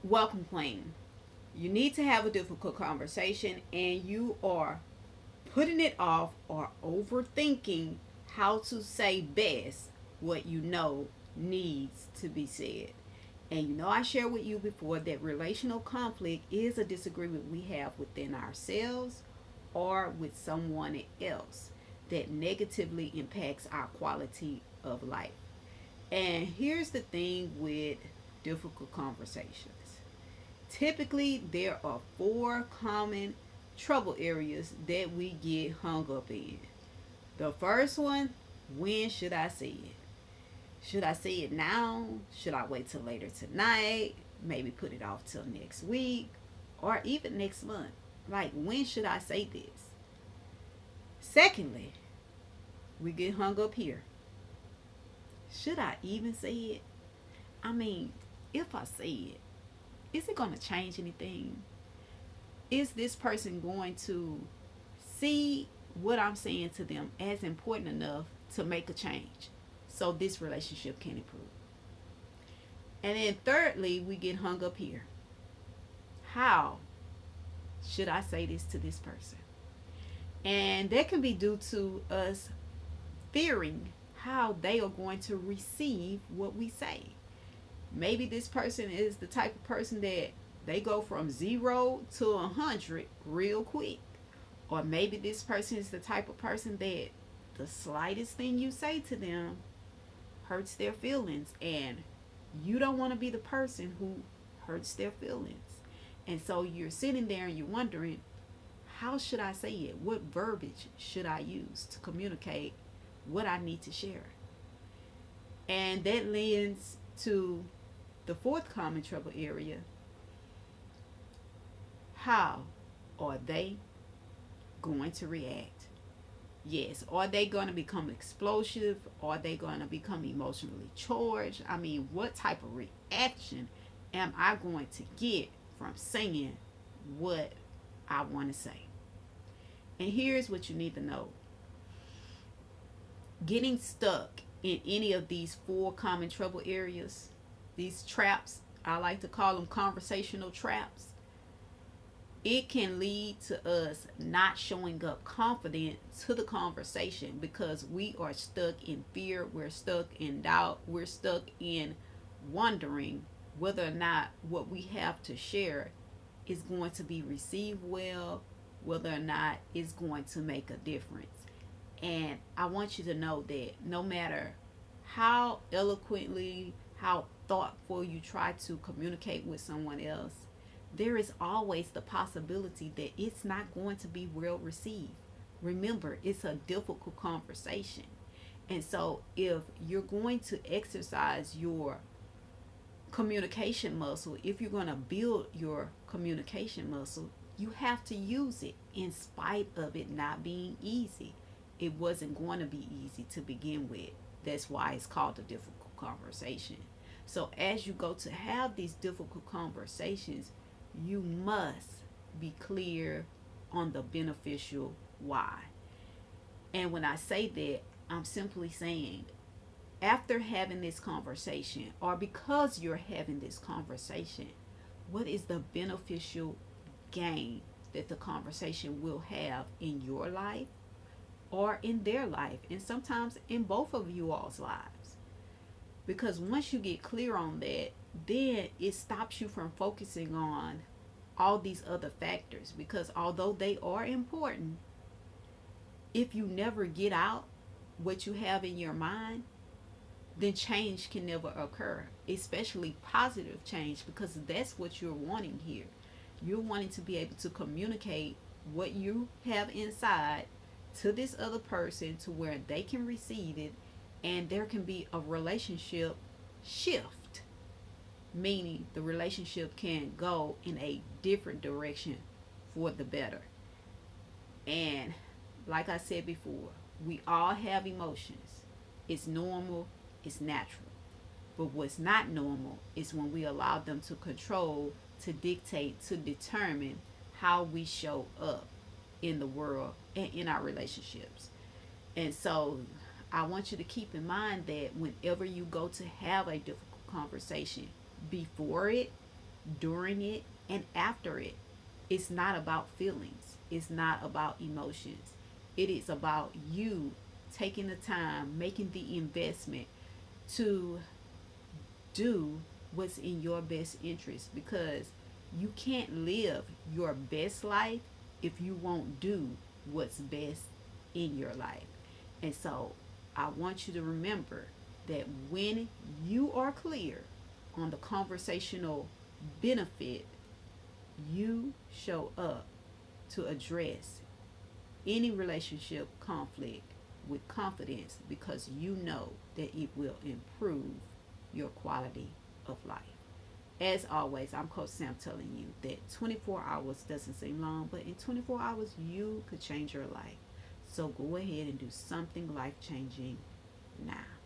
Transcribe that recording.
Welcome, Queen. You need to have a difficult conversation and you are putting it off or overthinking how to say best what you know needs to be said. And I shared with you before that relational conflict is a disagreement we have within ourselves or with someone else that negatively impacts our quality of life. And here's the thing with difficult conversations. Typically, there are four common trouble areas that we get hung up in. The first one, when should I say it? Should I say it now? Should I wait till later tonight? Maybe put it off till next week or even next month. Like, when should I say this? Secondly, we get hung up here. Should I even say it? I mean, if I say it, is it going to change anything? Is this person going to see what I'm saying to them as important enough to make a change so this relationship can improve? And then thirdly, we get hung up here. How should I say this to this person? And that can be due to us fearing how they are going to receive what we say. Maybe this person is the type of person that they go from 0 to 100 real quick. Or maybe this person is the type of person that the slightest thing you say to them hurts their feelings. And you don't want to be the person who hurts their feelings. And so you're sitting there and you're wondering, how should I say it? What verbiage should I use to communicate what I need to share? And that lends to the fourth common trouble area. How are they going to react? Yes, are they going to become explosive? Are they going to become emotionally charged? I mean, what type of reaction am I going to get from saying what I want to say? And here's what you need to know. Getting stuck in any of these four common trouble areas, these traps, I like to call them conversational traps, it can lead to us not showing up confident to the conversation because we are stuck in fear, we're stuck in doubt, we're stuck in wondering whether or not what we have to share is going to be received well, whether or not it's going to make a difference. And I want you to know that no matter how eloquently, how thoughtful you try to communicate with someone else, there is always the possibility that it's not going to be well received. Remember, it's a difficult conversation. And so if you're going to exercise your communication muscle, if you're going to build your communication muscle, you have to use it in spite of it not being easy. It wasn't going to be easy to begin with. That's why it's called a difficult conversation. So as you go to have these difficult conversations, you must be clear on the beneficial why. And when I say that, I'm simply saying, after having this conversation, or because you're having this conversation, what is the beneficial gain that the conversation will have in your life or in their life, and sometimes in both of you all's lives? Because once you get clear on that, then it stops you from focusing on all these other factors. Because although they are important, if you never get out what you have in your mind, then change can never occur, especially positive change, because that's what you're wanting here. You're wanting to be able to communicate what you have inside to this other person to where they can receive it and there can be a relationship shift, meaning the relationship can go in a different direction for the better. And like I said before, we all have emotions. It's normal, it's natural. But what's not normal is when we allow them to control, to dictate, to determine how we show up in the world and in our relationships. And so I want you to keep in mind that whenever you go to have a difficult conversation, before it, during it, and after it. It's not about feelings, it's not about emotions. It is about you taking the time, making the investment to do what's in your best interest, because you can't live your best life if you won't do what's best in your life. And so I want you to remember that when you are clear on the conversational benefit, you show up to address any relationship conflict with confidence, because you know that it will improve your quality of life. As always, I'm Coach Sam telling you that 24 hours doesn't seem long, but in 24 hours, you could change your life. So go ahead and do something life changing now.